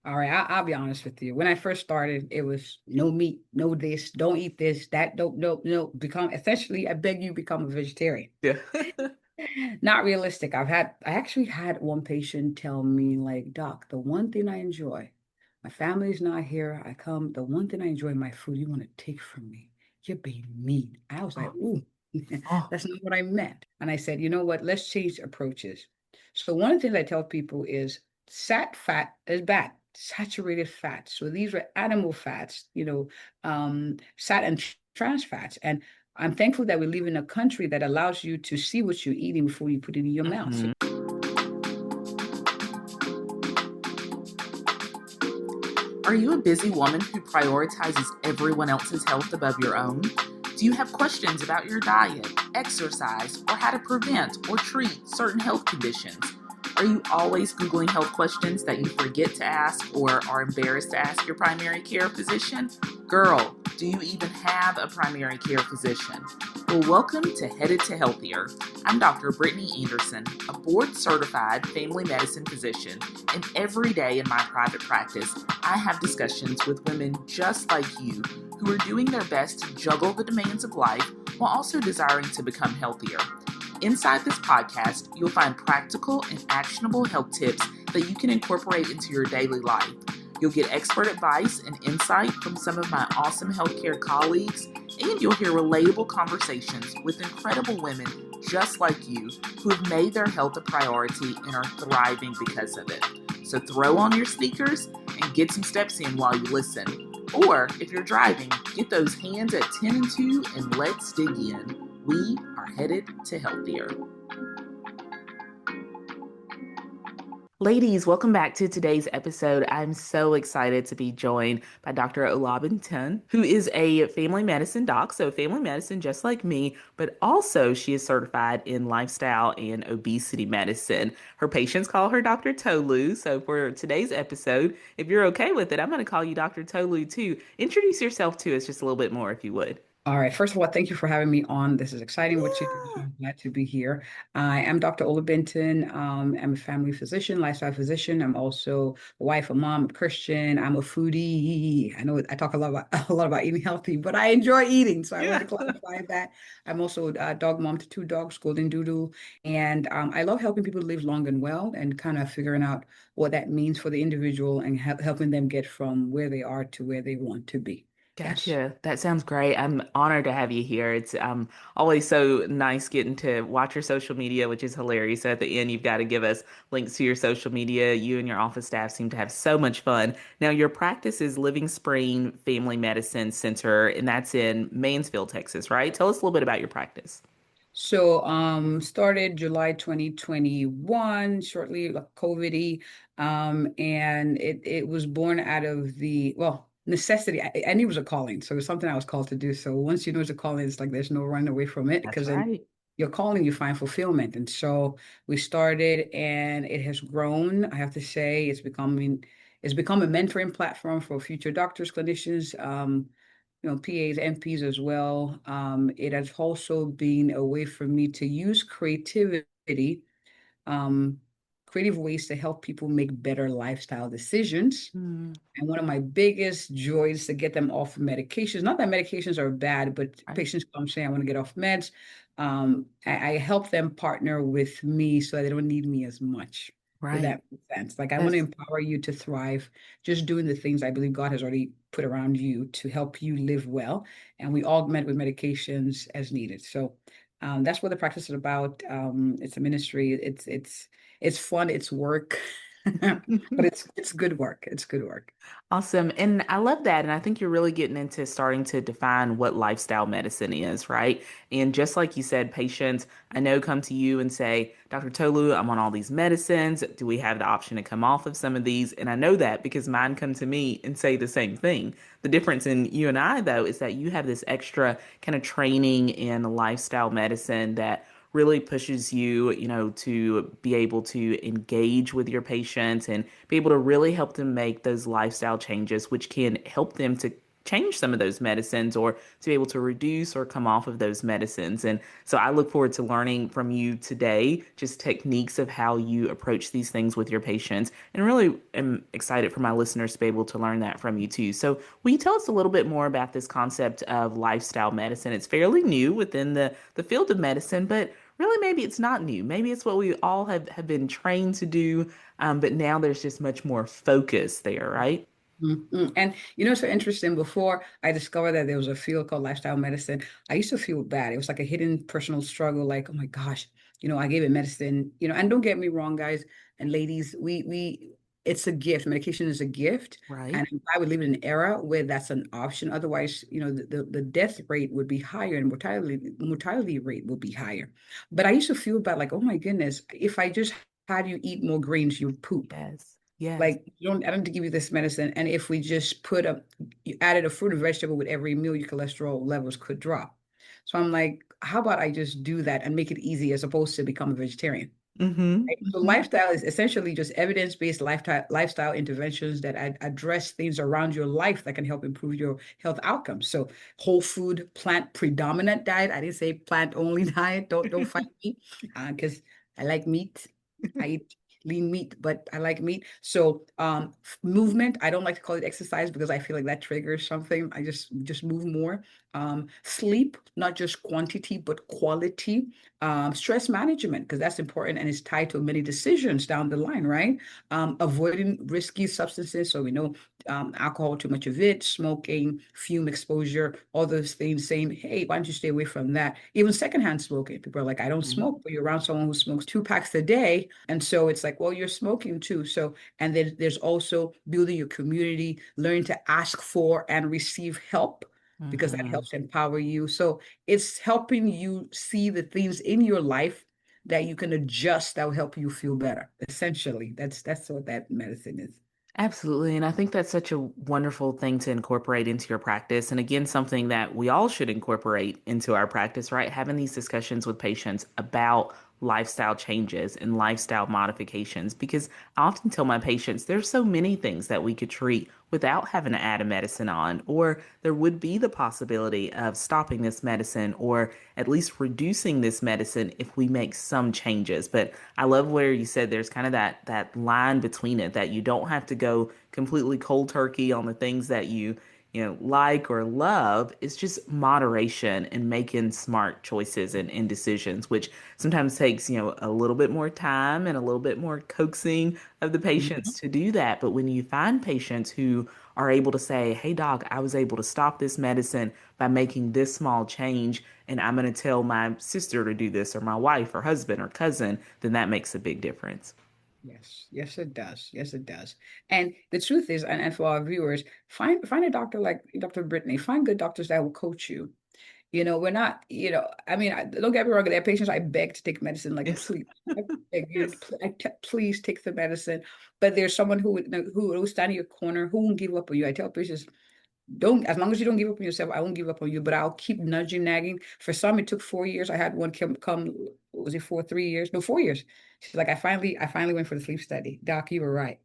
All right, I'll be honest with you. When I first started, it was no meat, no this, don't eat this, that, don't, no, no. Become essentially, I beg you, become a vegetarian. Yeah. Not realistic. I actually had one patient tell me, like, Doc, the one thing I enjoy, my family's not here. I come, the one thing I enjoy, my food, you want to take from me. You're being mean. I was like, Oh, ooh, oh. that's not what I meant. And I said, you know what? Let's change approaches. So one of the things I tell people is sat fat is bad. Saturated fats. So these are animal fats, sat and trans fats. And I'm thankful that we live in a country that allows you to see what you're eating before you put it in your mouth. So, Mhm. Are you a busy woman who prioritizes everyone else's health above your own? Do you have questions about your diet, exercise, or how to prevent or treat certain health conditions? Are you always Googling health questions that you forget to ask or are embarrassed to ask your primary care physician? Girl, do you even have a primary care physician? Well, welcome to Headed to Healthier. I'm Dr. Brittany Anderson, a board certified family medicine physician, and every day in my private practice, I have discussions with women just like you who are doing their best to juggle the demands of life while also desiring to become healthier. Inside this podcast, you'll find practical and actionable health tips that you can incorporate into your daily life. You'll get expert advice and insight from some of my awesome healthcare colleagues, and you'll hear relatable conversations with incredible women just like you who have made their health a priority and are thriving because of it. So throw on your sneakers and get some steps in while you listen. Or if you're driving, get those hands at 10 and 2 and let's dig in. We are headed to healthier. Ladies, welcome back to today's episode. I'm so excited to be joined by Dr. Olabintan, who is a family medicine doc, so family medicine just like me, but also she is certified in lifestyle and obesity medicine. Her patients call her Dr. Tolu. So for today's episode, if you're okay with it, I'm going to call you Dr. Tolu too. Introduce yourself to us just a little bit more, if you would. all right. First of all, thank you for having me on. This is exciting what you do. Yeah. I'm glad to be here. I am Dr. Olabintan. I'm a family physician, lifestyle physician. I'm also a wife, a mom, a Christian. I'm a foodie. I know I talk a lot about a lot about eating healthy, but I enjoy eating. So I want Yeah. to clarify that. I'm also a dog mom to two dogs, Golden Doodle, and I love helping people live long and well, and kind of figuring out what that means for the individual and helping them get from where they are to where they want to be. Yes. Gotcha. That sounds great. I'm honored to have you here. It's always so nice getting to watch your social media, which is hilarious. So at the end, you've got to give us links to your social media. You and your office staff seem to have so much fun. Now, your practice is Living Spring Family Medicine Center, and that's in Mansfield, Texas, right? Tell us a little bit about your practice. So, started July 2021, shortly like COVID-y, and it was born out of well, necessity. I knew it was a calling, so it was something I was called to do. So once you know it's a calling, it's like there's no running away from it That's because then right. you're calling, you find fulfillment. And so we started, and it has grown. I have to say, it's become a mentoring platform for future doctors, clinicians. PAs, NPs as well. It has also been a way for me to use um, creative ways to help people make better lifestyle decisions. Mm, And one of my biggest joys is to get them off medications. Not that medications are bad, but right. patients come saying, I want to get off meds. I help them partner with me so they don't need me as much. If Right. that makes sense. Like I want to That's empower you to thrive, just doing the things I believe God has already put around you to help you live well. And we augment with medications as needed. So that's what the practice is about. It's a ministry. It's fun. It's work, but it's good work. It's good work. awesome. And I love that. And I think you're really getting into starting to define what lifestyle medicine is, right? And just like you said, patients, I know, come to you and say, Dr. Tolu, I'm on all these medicines. Do we have the option to come off of some of these? And I know that because mine come to me and say the same thing. The difference in you and I, though, is that you have this extra kind of training in lifestyle medicine that really pushes you, to be able to engage with your patients and be able to really help them make those lifestyle changes, which can help them to change some of those medicines or to be able to reduce or come off of those medicines. And so I look forward to learning from you today, just techniques of how you approach these things with your patients. And really am excited for my listeners to be able to learn that from you too. So will you tell us a little bit more about this concept of lifestyle medicine? It's fairly new within the field of medicine, but really maybe it's not new. Maybe it's what we all have been trained to do, but now there's just much more focus there, right? And it's so interesting. Before I discovered that there was a field called lifestyle medicine, I used to feel bad. It was like a hidden personal struggle, like, oh my gosh, I gave it medicine, and don't get me wrong, guys and ladies, we it's a gift. Medication is a gift. Right. And I would live in an era where that's an option. Otherwise, the death rate would be higher and mortality rate would be higher. But I used to feel bad, like, oh my goodness, if I just had you eat more greens, you poop. Yes. Yes. Like, I don't need to give you this medicine. And if we just you added a fruit or vegetable with every meal, your cholesterol levels could drop. So I'm like, how about I just do that and make it easy as opposed to become a vegetarian? Mm-hmm. Right? So Hmm. lifestyle is essentially just evidence-based lifestyle interventions that address things around your life that can help improve your health outcomes. So whole food, plant predominant diet. I didn't say plant only diet. Don't fight me, because I like meat. I eat lean meat, but I like meat. So movement. I don't like to call it exercise because I feel like that triggers something. I just move more. Sleep, not just quantity but quality. Stress management, because that's important and it's tied to many decisions down the line, right? Avoiding risky substances. So we know alcohol, too much of it, smoking, fume exposure, all those things, saying, hey, why don't you stay away from that? Even secondhand smoking. People are like, I don't smoke, but you're around someone who smokes 2 packs a day. And so it's like, well, you're smoking too. So, and then there's also building your community, learning to ask for and receive help because that Hmm. helps empower you. So it's helping you see the things in your life that you can adjust that will help you feel better. Essentially, that's what that medicine is. Absolutely. And I think that's such a wonderful thing to incorporate into your practice. And again, something that we all should incorporate into our practice, right? Having these discussions with patients about lifestyle changes and lifestyle modifications. Because I often tell my patients there's so many things that we could treat without having to add a medicine on, or there would be the possibility of stopping this medicine or at least reducing this medicine if we make some changes. But I love where you said there's kind of that line between it that you don't have to go completely cold turkey on the things that you like or love. It's just moderation and making smart choices and decisions, which sometimes takes a little bit more time and a little bit more coaxing of the patients Mhm. to do that. But when you find patients who are able to say, hey doc, I was able to stop this medicine by making this small change, and I'm going to tell my sister to do this or my wife or husband or cousin, then that makes a big difference. Yes, yes, it does. Yes, it does. And the truth is, and for our viewers, find a doctor like Dr. Brittany. Find good doctors that will coach you. We're not, I mean, don't get me wrong, there are patients I beg to take medicine, like, Yes. please, I beg you, Yes. please take the medicine. But there's someone who will stand in your corner, who won't give up on you. I tell patients, don't, as long as you don't give up on yourself, I won't give up on you, but I'll keep nudging, nagging. For some, it took 4 years. I had one come, what was it, 3 years? No, 4 years. She's like, I finally went for the sleep study. Doc, you were right.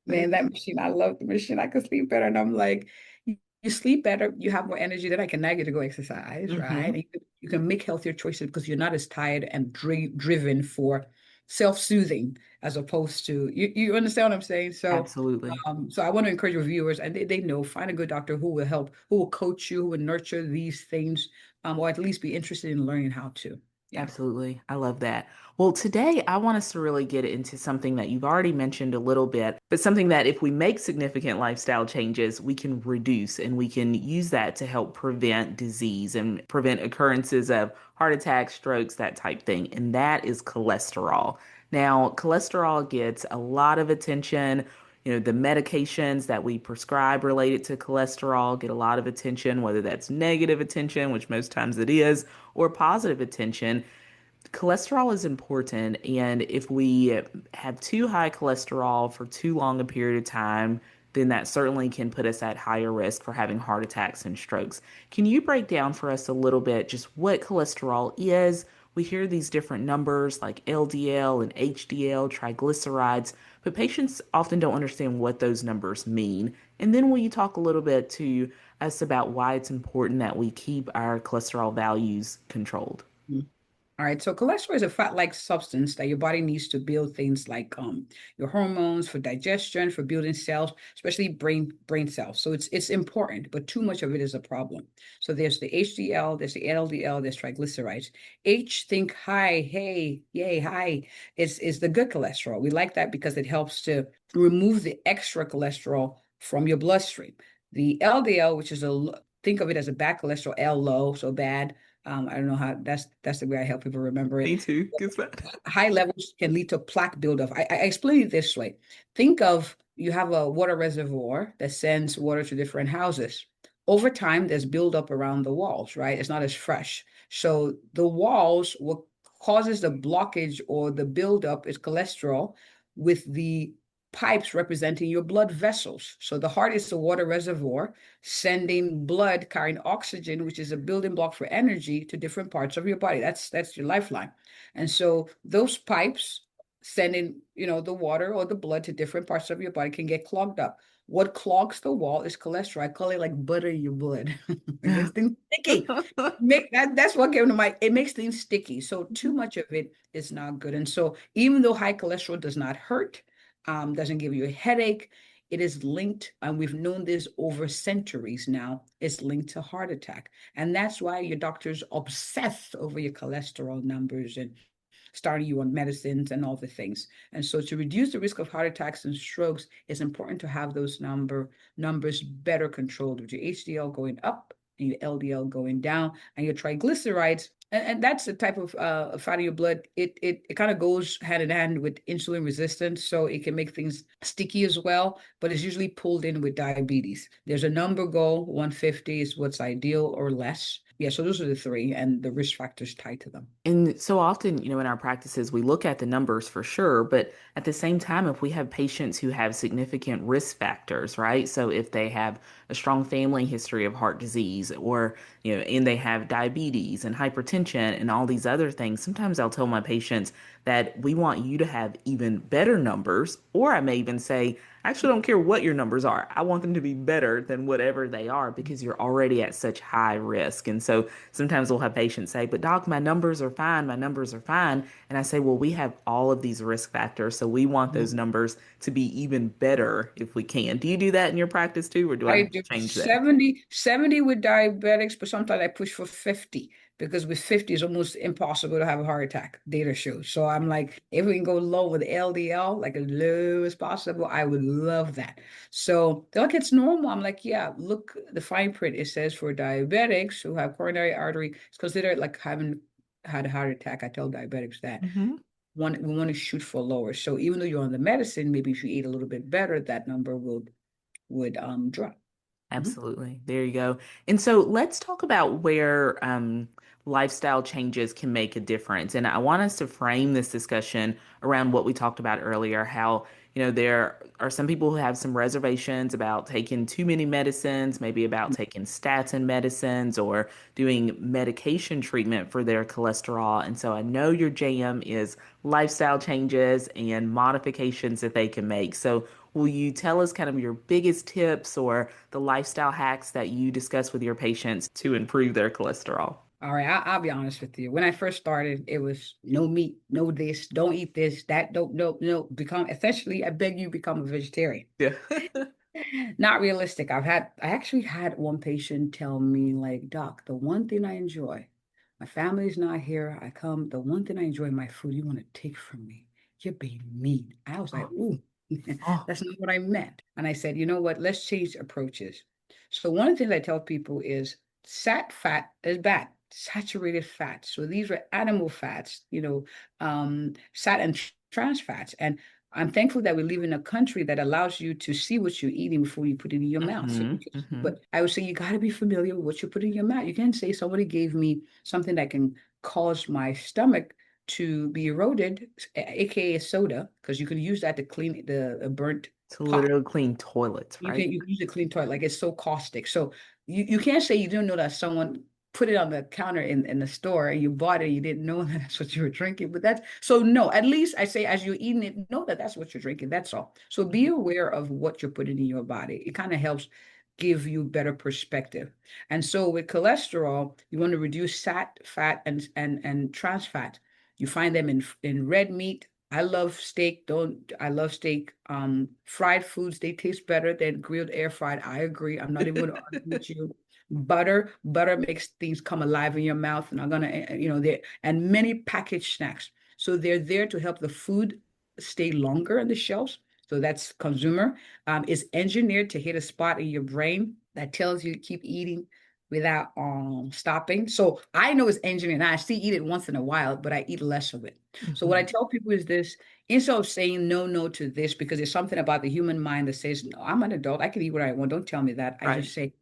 Man, that machine, I love the machine. I could sleep better. And I'm like, you sleep better, you have more energy, then I can nag you to go exercise, right? Hmm. And you can make healthier choices because you're not as tired and driven for self-soothing as opposed to you understand what I'm saying? So Absolutely. so I want to encourage your viewers, and they know, find a good doctor who will help, who will coach you, who will nurture these things, or at least be interested in learning how to. Yeah. Absolutely. I love that. Well, today I want us to really get into something that you've already mentioned a little bit, but something that if we make significant lifestyle changes, we can reduce and we can use that to help prevent disease and prevent occurrences of heart attacks, strokes, that type thing. And that is cholesterol. Now, cholesterol gets a lot of attention. The medications that we prescribe related to cholesterol get a lot of attention, whether that's negative attention, which most times it is, or positive attention. Cholesterol is important, and if we have too high cholesterol for too long a period of time, then that certainly can put us at higher risk for having heart attacks and strokes. Can you break down for us a little bit just what cholesterol is, we hear these different numbers like LDL and HDL, triglycerides, but patients often don't understand what those numbers mean. And then will you talk a little bit to us about why it's important that we keep our cholesterol values controlled? All right, so cholesterol is a fat-like substance that your body needs to build things like your hormones for digestion, for building cells, especially brain cells. So it's important, but too much of it is a problem. So there's the HDL, there's the LDL, there's triglycerides. H, think high, hey, yay, high, is the good cholesterol. We like that because it helps to remove the extra cholesterol from your bloodstream. The LDL, which is think of it as a bad cholesterol, L low, so bad. I don't know how that's the way I help people remember it. Me too. Gets that. High levels can lead to plaque buildup. I explain it this way. Think of you have a water reservoir that sends water to different houses. Over time, there's buildup around the walls, right? It's not as fresh. So the walls, what causes the blockage or the buildup is cholesterol with the pipes representing your blood vessels. So the heart is the water reservoir sending blood carrying oxygen, which is a building block for energy, to different parts of your body. That's your lifeline. And so those pipes sending, the water or the blood to different parts of your body can get clogged up. What clogs the wall is cholesterol. I call it like butter in your blood. It makes things sticky. That's what came to mind. It makes things sticky. So too much of it is not good. And so even though high cholesterol does not hurt, doesn't give you a headache, it is linked, and we've known this over centuries now, it's linked to heart attack. And that's why your doctor's obsessed over your cholesterol numbers and starting you on medicines and all the things. And so to reduce the risk of heart attacks and strokes, it's important to have those numbers better controlled with your HDL going up and your LDL going down and your triglycerides. And that's the type of fat in your blood. It kind of goes hand in hand with insulin resistance, so it can make things sticky as well. But it's usually pulled in with diabetes. There's a number goal, 150 is what's ideal or less. Yeah, so those are the three, and the risk factors tied to them. And so often, in our practices, we look at the numbers for sure, but at the same time, if we have patients who have significant risk factors, right? So if they have a strong family history of heart disease or, and they have diabetes and hypertension and all these other things, sometimes I'll tell my patients that we want you to have even better numbers, or I may even say, I actually don't care what your numbers are. I want them to be better than whatever they are because you're already at such high risk. And so sometimes we'll have patients say, but doc, my numbers are fine. My numbers are fine. And I say, well, we have all of these risk factors. So we want those numbers to be even better if we can. Do you do that in your practice too, or do I I have do to change that? 70 with diabetics, but sometimes I push for 50 because with 50 it's almost impossible to have a heart attack, data shows. So I'm like, if we can go low with LDL, like as low as possible, I would love that. So they're like, it's normal. I'm like, yeah, look, the fine print, it says for diabetics who have coronary artery, it's considered like having had a heart attack. I tell diabetics that Hmm. we want to shoot for lower. So even though you're on the medicine, maybe if you eat a little bit better, that number would drop. Mhm. Absolutely. There you go. And so let's talk about where lifestyle changes can make a difference. And I want us to frame this discussion around what we talked about earlier, how, there are some people who have some reservations about taking too many medicines, maybe about taking statin medicines or doing medication treatment for their cholesterol. And so I know your jam is lifestyle changes and modifications that they can make. So will you tell us kind of your biggest tips or the lifestyle hacks that you discuss with your patients to improve their cholesterol? All right, I'll be honest with you. When I first started, it was no meat, no this, don't eat this, that, don't, no, no. Essentially, I beg you, become a vegetarian. Yeah. Not realistic. I actually had one patient tell me, like, Doc, the one thing I enjoy, my family's not here. I come, the one thing I enjoy, my food, you want to take from me. You're being mean. I was like, Oh, ooh, oh. that's not what I meant. And I said, you know what? Let's change approaches. So one of the things I tell people is fat is bad. Saturated fat. So these are animal fats, sat and trans fats. And I'm thankful that we live in a country that allows you to see what you're eating before you put it in your mouth. So Hmm. you can see, Hmm. but I would say you got to be familiar with what you put in your mouth. You can't say somebody gave me something that can cause my stomach to be eroded, aka soda, because you can use that to clean the burnt To pot. literally clean toilets, right? You can use a clean toilet, like it's so caustic. So you can't say you don't know that someone put it on the counter in the store and you bought it, you didn't know that that's what you were drinking. But that's so no, at least I say as you're eating it, know that that's what you're drinking. That's all. So be Mhm. aware of what you're putting in your body. It kind of helps give you better perspective. And so with cholesterol, you want to reduce fat, and trans fat. You find them in red meat. I love steak. Don't I love steak? Fried foods, they taste better than grilled air fried. I agree. I'm not even going to argue with you. Butter makes things come alive in your mouth, and I'm gonna, there and many packaged snacks. So they're there to help the food stay longer on the shelves. So that's consumer. It's engineered to hit a spot in your brain that tells you to keep eating without stopping. So I know it's engineered. Now, I still eat it once in a while, but I eat less of it. So what I Mhm. tell people is this: instead of saying no to this, because there's something about the human mind that says, no, I'm an adult, I can eat what I want. Don't tell me that. I Right. just say,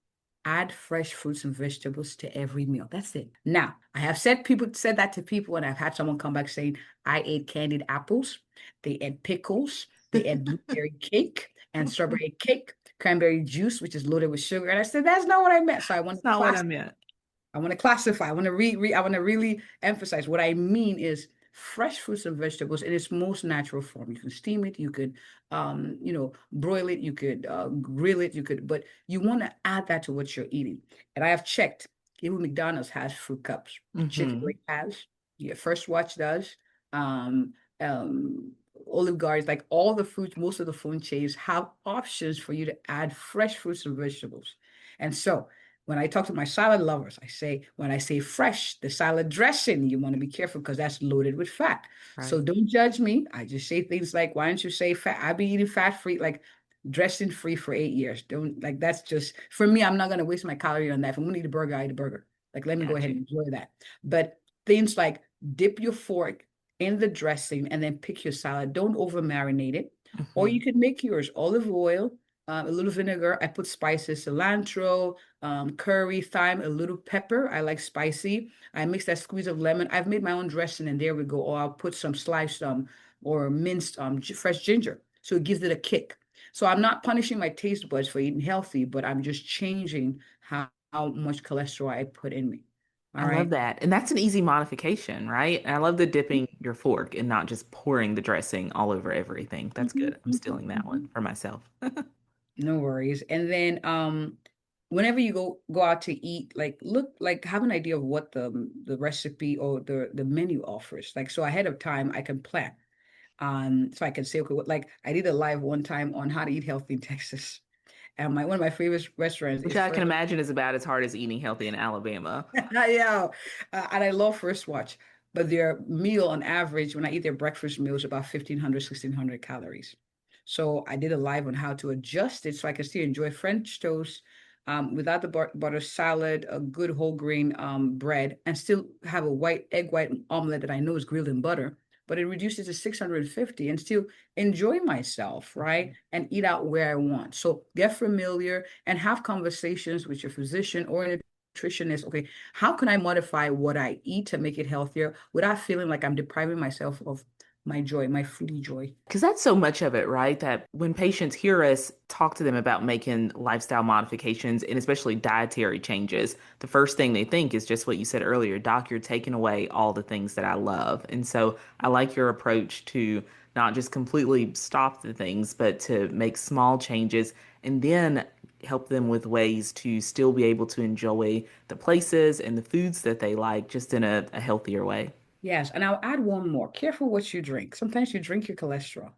add fresh fruits and vegetables to every meal. That's it. Now, I have said that to people, and I've had someone come back saying, I ate candied apples, they ate pickles, they ate blueberry cake and strawberry cake, cranberry juice, which is loaded with sugar. And I said, that's not what I meant. So I want That's to not what class I meant. I want to classify. I want to I want to really emphasize what I mean is fresh fruits and vegetables in its most natural form. You can steam it, you could broil it, you could grill it, but you want to add that to what you're eating. And I have checked, even McDonald's has fruit cups. Hmm. Chick-fil-A has, yeah, First Watch does, um, um, Olive Garden, like all the fruits, most of the food chains have options for you to add fresh fruits and vegetables. And so when I talk to my salad lovers, I say, when I say fresh, the salad dressing, you want to be careful because that's loaded with fat. So Right. don't judge me. I just say things like, why don't you say fat? I've been eating fat free, like dressing free for 8 years. Don't like that's just for me, I'm not gonna waste my calorie on that. If I'm gonna eat a burger, I eat a burger. Like let me go Got ahead you. and enjoy that. But things like dip your fork in the dressing and then pick your salad. Don't over marinate it. Or Hmm. you can make yours olive oil, a little vinegar. I put spices, cilantro, curry, thyme, a little pepper. I like spicy. I mix that squeeze of lemon. I've made my own dressing, and there we go. Or I'll put some sliced or minced fresh ginger, so it gives it a kick. So I'm not punishing my taste buds for eating healthy, but I'm just changing how much cholesterol I put in me. All I love right. that. And that's an easy modification, right? And I love the dipping your fork and not just pouring the dressing all over everything. That's Mhm, good. I'm mhm, stealing that one mhm. for myself. No worries. And then whenever you go out to eat, like look like have an idea of what the recipe or the menu offers. Like so ahead of time I can plan. So I can say, okay, what like I did a live one time on how to eat healthy in Texas. And my one of my favorite restaurants Which is I can First. imagine is about as hard as eating healthy in Alabama. Yeah, and I love First Watch, but their meal on average, when I eat their breakfast meal, is about 1,500, 1,600 calories. So I did a live on how to adjust it so I can still enjoy French toast without the butter salad, a good whole grain bread, and still have a egg white omelet that I know is grilled in butter, but it reduces to 650 and still enjoy myself, right? And eat out where I want. So get familiar and have conversations with your physician or a nutritionist. Okay, how can I modify what I eat to make it healthier without feeling like I'm depriving myself of my joy, my foodie joy? Because that's so much of it, right? That when patients hear us talk to them about making lifestyle modifications and especially dietary changes, the first thing they think is just what you said earlier, Doc, you're taking away all the things that I love. And so I like your approach to not just completely stop the things, but to make small changes and then help them with ways to still be able to enjoy the places and the foods that they like just in a healthier way. Yes, and I'll add one more. Careful what you drink. Sometimes you drink your cholesterol.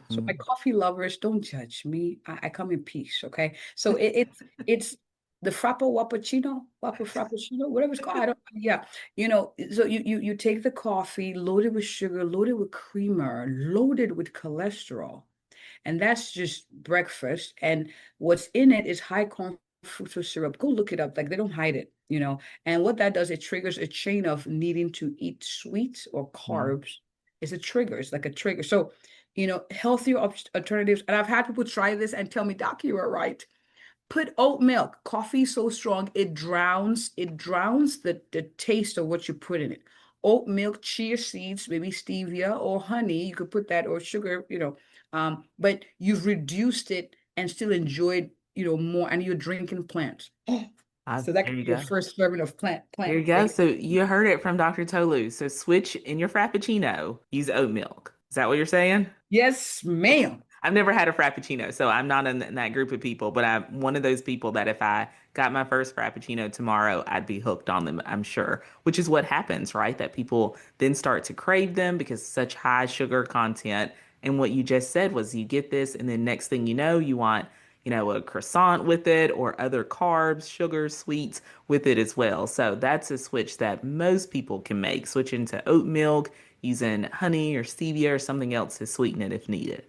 So my Hmm. coffee lovers, don't judge me. I come in peace, okay? So it's the frappuccino, whatever it's called. I don't, yeah. So you take the coffee loaded with sugar, loaded with creamer, loaded with cholesterol. And that's just breakfast. And what's in it is high corn fructose syrup. Go look it up. Like they don't hide it. And what that does, it triggers a chain of needing to eat sweets or carbs. It's a trigger. It's like a trigger. So, healthier alternatives. And I've had people try this and tell me, Doc, you are right. Put oat milk. Coffee is so strong, it drowns the taste of what you put in it. Oat milk, chia seeds, maybe stevia or honey. You could put that or sugar. But you've reduced it and still enjoyed, more, and you're drinking plants. Ah, So that there could you be your go. first serving of There you plant go. based. So you heard it from Dr. Tolu. So switch in your Frappuccino, use oat milk. Is that what you're saying? Yes, ma'am. I've never had a Frappuccino, so I'm not in that group of people, but I'm one of those people that if I got my first Frappuccino tomorrow, I'd be hooked on them, I'm sure, which is what happens, right? That people then start to crave them because such high sugar content. And what you just said was you get this, and then next thing you know, you want, a croissant with it or other carbs, sugar, sweets with it as well. So that's a switch that most people can make, switching to oat milk, using honey or stevia or something else to sweeten it if needed.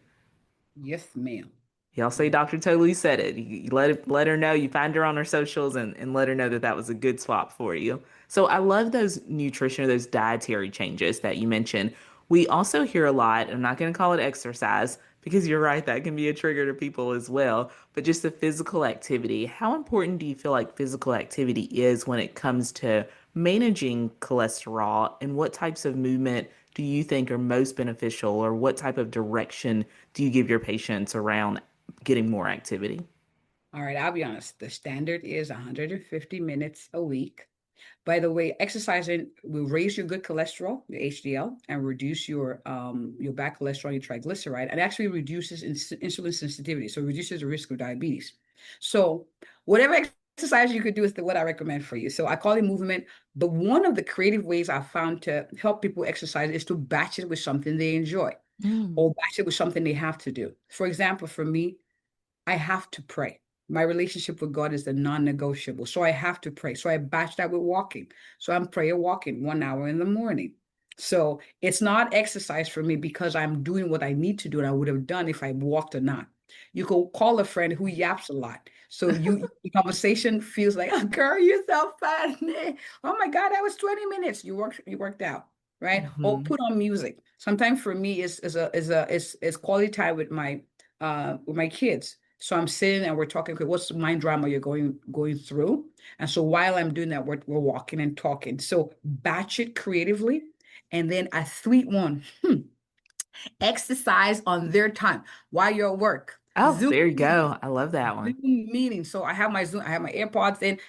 Yes, ma'am. Y'all say Dr. Tolu said it. You let her know. You find her on her socials and let her know that that was a good swap for you. So I love those nutrition or those dietary changes that you mentioned. We also hear a lot, I'm not going to call it exercise because you're right, that can be a trigger to people as well, but just the physical activity. How important do you feel like physical activity is when it comes to managing cholesterol, and what types of movement do you think are most beneficial, or what type of direction do you give your patients around getting more activity? All right, I'll be honest. The standard is 150 minutes a week. By the way, exercising will raise your good cholesterol, your HDL, and reduce your bad cholesterol, your triglyceride, and actually reduces insulin sensitivity. So it reduces the risk of diabetes. So whatever exercise you could do is what I recommend for you. So I call it movement, but one of the creative ways I found to help people exercise is to batch it with something they enjoy Mm. or batch it with something they have to do. For example, for me, I have to pray. My relationship with God is the non-negotiable. So I have to pray. So I batch that with walking. So I'm prayer walking 1 hour in the morning. So it's not exercise for me because I'm doing what I need to do and I would have done if I walked or not. You could call a friend who yaps a lot. So the conversation feels like, oh girl, you're so funny. Oh my God, that was 20 minutes. You worked out, right? Or Hmm. put on music. Sometimes for me is quality time with my kids. So I'm sitting and we're talking, okay, what's the mind drama you're going through? And so while I'm doing that, we're walking and talking. So batch it creatively. And then a sweet one, exercise on their time while you're at work. Oh, Zoom there you meeting. go. I love that one. Zoom meeting. So I have my AirPods in.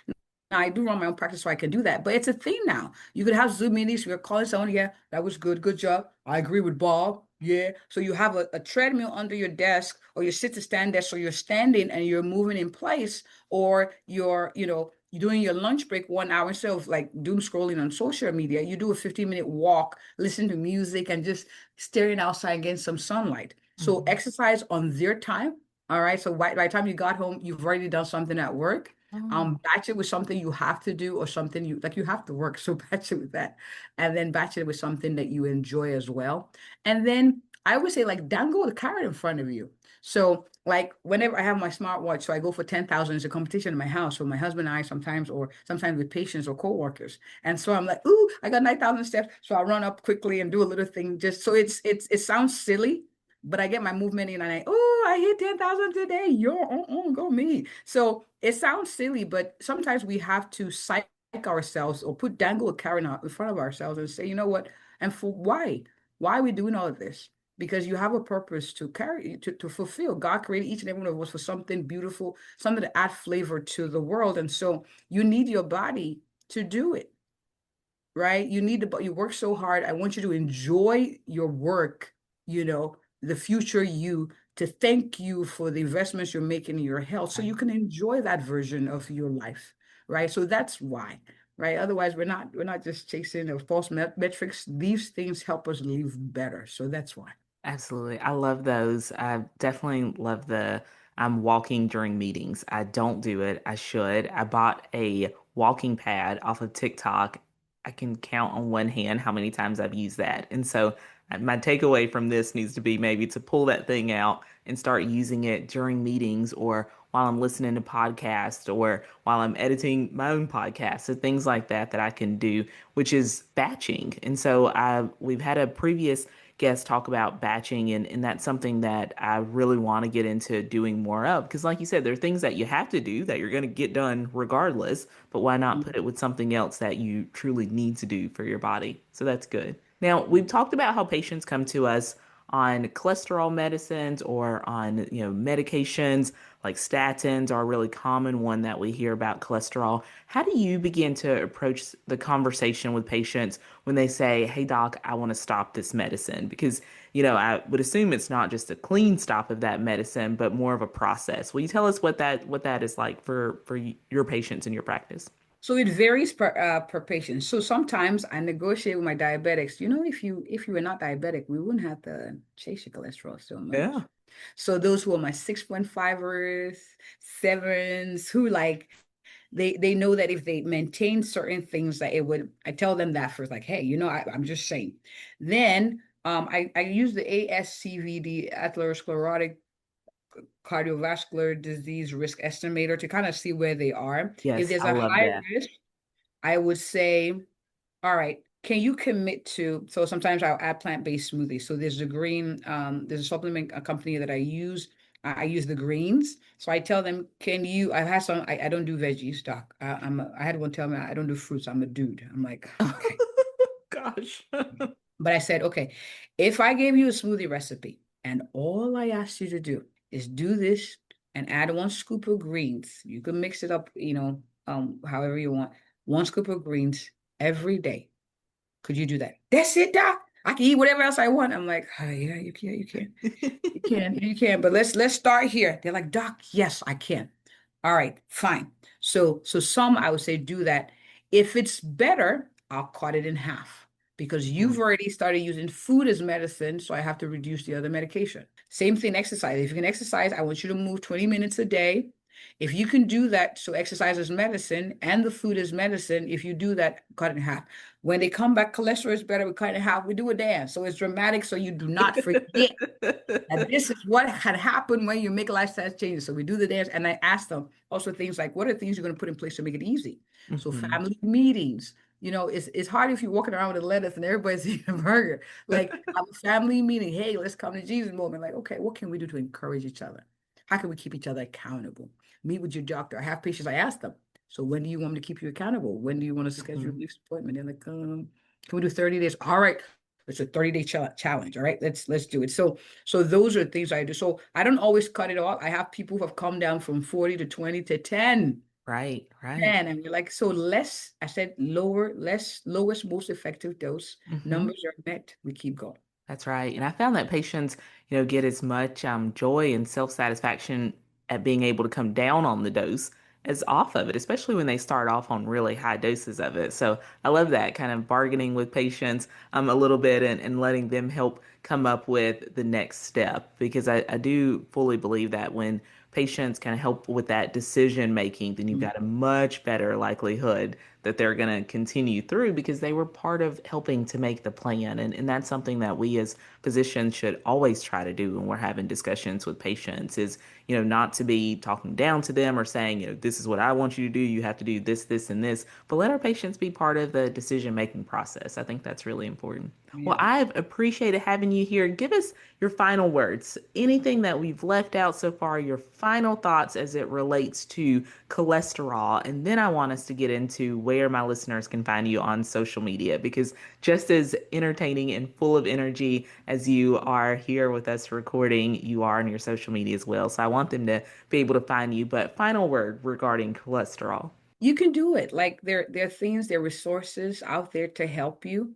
Now I do run my own practice, so I can do that. But it's a thing now. You could have Zoom meetings. You're calling someone, yeah, that was good. Good job. I agree with Bob. Yeah. So you have a treadmill under your desk, or your sit to stand desk, so you're standing and you're moving in place, or you're doing your lunch break 1 hour instead of like doom scrolling on social media. You do a 15-minute walk, listen to music, and just staring outside and getting some sunlight. So Mhm. exercise on their time. All right. So by the time you got home, you've already done something at work. Oh. Batch it with something you have to do or something you have to work. So batch it with that. And then batch it with something that you enjoy as well. And then I would say like dangle the carrot in front of you. So like whenever I have my smartwatch, so I go for 10,000. It's a competition in my house with my husband and I sometimes, or sometimes with patients or coworkers. And so I'm like, ooh, I got 9,000 steps. So I run up quickly and do a little thing just so it sounds silly, but I get my movement in and I hit 10,000 today. Go me. So it sounds silly, but sometimes we have to psych ourselves or put dangle a carrot in front of ourselves and say, you know what? And for why? Why are we doing all of this? Because you have a purpose to carry, to fulfill. God created each and every one of us for something beautiful, something to add flavor to the world. And so you need your body to do it, right? You need to, you work so hard. I want you to enjoy your work, the future you, to thank you for the investments you're making in your health so you Right. can enjoy that version of your life, right? So that's why, right? Otherwise, we're not just chasing the false metrics. These things help us live better. So that's why. Absolutely. I love those. I definitely love the I'm walking during meetings. I don't do it. I should. I bought a walking pad off of TikTok. I can count on one hand how many times I've used that. And so my takeaway from this needs to be maybe to pull that thing out and start using it during meetings or while I'm listening to podcasts or while I'm editing my own podcast. So things like that that I can do, which is batching. And so we've had a previous guests talk about batching, and that's something that I really want to get into doing more of because like you said, there are things that you have to do that you're going to get done regardless, but why not put it with something else that you truly need to do for your body? So that's good. Now, we've talked about how patients come to us on cholesterol medicines or on, medications like statins are a really common one that we hear about cholesterol. How do you begin to approach the conversation with patients when they say, "Hey doc, I want to stop this medicine"? Because, I would assume it's not just a clean stop of that medicine, but more of a process. Will you tell us what that is like for your patients in your practice? So it varies per patient. So sometimes I negotiate with my diabetics. If you were not diabetic, we wouldn't have to chase your cholesterol so much. Yeah. So those who are my 6.5ers, sevens, who like they know that if they maintain certain things that it would, I tell them that first, like, hey, I'm just saying. Then I use the ASCVD, atherosclerotic cardiovascular disease risk estimator, to kind of see where they are. If Yes, there's I a love high that. risk, I would say, all right, can you commit to, so sometimes I'll add plant-based smoothies. So there's a supplement a company that I use. I use the greens. So I tell them, I have some, I don't do veggies, doc. I had one tell me I don't do fruits. I'm a dude. I'm like, okay. Gosh. But I said, okay, if I gave you a smoothie recipe and all I asked you to do is do this and add 1 scoop of greens, you can mix it up, however you want. 1 scoop of greens every day. Could you do that? That's it, doc. I can eat whatever else I want. I'm like, oh, yeah, you can, you can. You can, but let's start here. They're like, doc, yes, I can. All right, fine. So some I would say do that. If it's better, I'll cut it in half because you've Mhm. already started using food as medicine, so I have to reduce the other medication. Same thing, exercise. If you can exercise, I want you to move 20 minutes a day. If you can do that, so exercise is medicine and the food is medicine. If you do that, cut it in half. When they come back, cholesterol is better, we cut it in half. We do a dance. So it's dramatic, so you do not forget. And this is what had happened when you make lifestyle changes. So we do the dance, and I ask them also things like, what are things you're going to put in place to make it easy? So Mhm. family meetings, it's hard if you're walking around with a lettuce and everybody's eating a burger. Like have a family meeting. Hey, let's come to Jesus moment. Like, okay, what can we do to encourage each other? How can we keep each other accountable? Meet with your doctor. I have patients. I ask them. So when do you want me to keep you accountable? When do you want to schedule Mhm. this appointment? They're like, can we do 30 days? All right. It's a 30-day challenge. All right, let's do it. So those are things I do. So I don't always cut it off. I have people who have come down from 40 to 20 to 10. Right, right. 10. And you're like, so less, I said lower, less, lowest, most effective dose. Mhm. Numbers are met. We keep going. That's right. And I found that patients, get as much joy and self-satisfaction at being able to come down on the dose as off of it, especially when they start off on really high doses of it. So I love that kind of bargaining with patients a little bit and letting them help come up with the next step because I do fully believe that when patients kind of help with that decision making, then you've Mhm. got a much better likelihood that they're going to continue through because they were part of helping to make the plan. And that's something that we as physicians should always try to do when we're having discussions with patients is, not to be talking down to them or saying, this is what I want you to do. You have to do this, this, and this, but let our patients be part of the decision making process. I think that's really important. Well, Yeah. I've appreciated having you here. Give us your final words. Anything that we've left out so far, your final thoughts as it relates to cholesterol. And then I want us to get into where my listeners can find you on social media because just as entertaining and full of energy as you are here with us recording, you are on your social media as well. So I want them to be able to find you. But final word regarding cholesterol. You can do it. Like there are things, there are resources out there to help you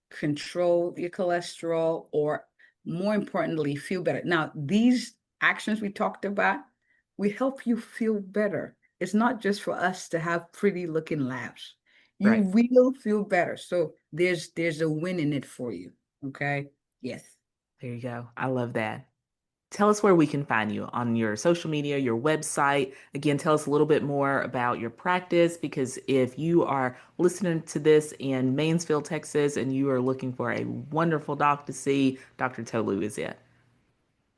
control your cholesterol or more importantly, feel better. Now, these actions we talked about, we help you feel better. It's not just for us to have pretty looking labs. You Right. will feel better. So there's a win in it for you. Okay. Yes. There you go. I love that. Tell us where we can find you on your social media, your website. Again, tell us a little bit more about your practice because if you are listening to this in Mansfield, Texas, and you are looking for a wonderful doc to see, Dr. Tolu is it.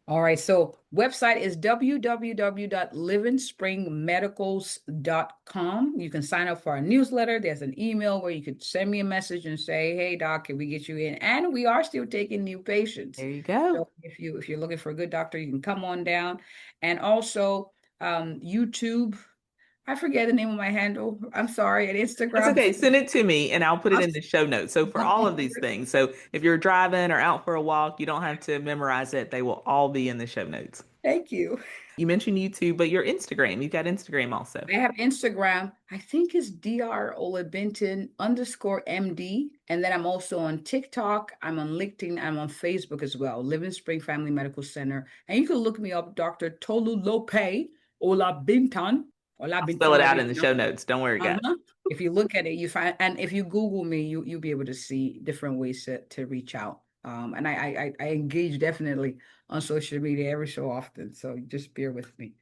All right, so website is www.livingspringmedicals.com. You can sign up for our newsletter. There's an email where you could send me a message and say, "Hey, doc, can we get you in?" And we are still taking new patients. There you go. So if you're looking for a good doctor, you can come on down. And also YouTube. I forget the name of my handle. I'm sorry, at That's Instagram. okay. Send it to me and I'll put it I'll, in the show notes. So for all of these things, so if you're driving or out for a walk, you don't have to memorize it. They will all be in the show notes. Thank you. You mentioned YouTube, but your Instagram, you've got Instagram also. I have Instagram. I think it's Dr. Olabintan underscore MD. And then I'm also on TikTok. I'm on LinkedIn. I'm on Facebook as well. Living Spring Family Medical Center. And you can look me up, Dr. Tolu Olabintan. I'll spell it Olabintan, out in the everything. show notes. Don't worry, guys. Uh-huh. If you look at it, you find, and if you Google me, you'll be able to see different ways to reach out. And I engage definitely on social media every so often. So just bear with me.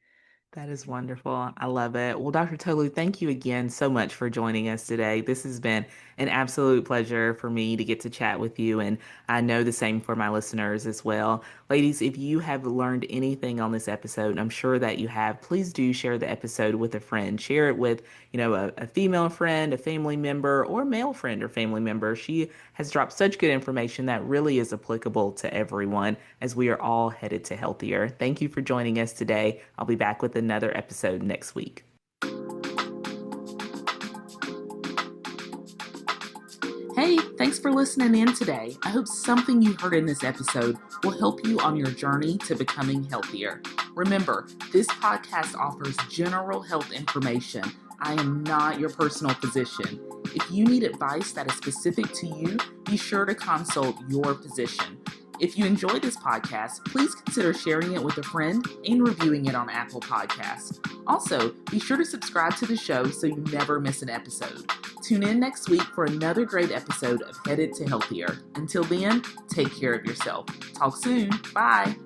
That is wonderful. I love it. Well, Dr. Tolu, thank you again so much for joining us today. This has been an absolute pleasure for me to get to chat with you, and I know the same for my listeners as well. Ladies, if you have learned anything on this episode, and I'm sure that you have, please do share the episode with a friend. Share it with, a female friend, a family member, or male friend or family member. She has dropped such good information that really is applicable to everyone as we are all headed to healthier. Thank you for joining us today. I'll be back with another episode next week. Hey, thanks for listening in today. I hope something you heard in this episode will help you on your journey to becoming healthier. Remember, this podcast offers general health information. I am not your personal physician. If you need advice that is specific to you, be sure to consult your physician. If you enjoy this podcast, please consider sharing it with a friend and reviewing it on Apple Podcasts. Also, be sure to subscribe to the show so you never miss an episode. Tune in next week for another great episode of Headed to Healthier. Until then, take care of yourself. Talk soon. Bye.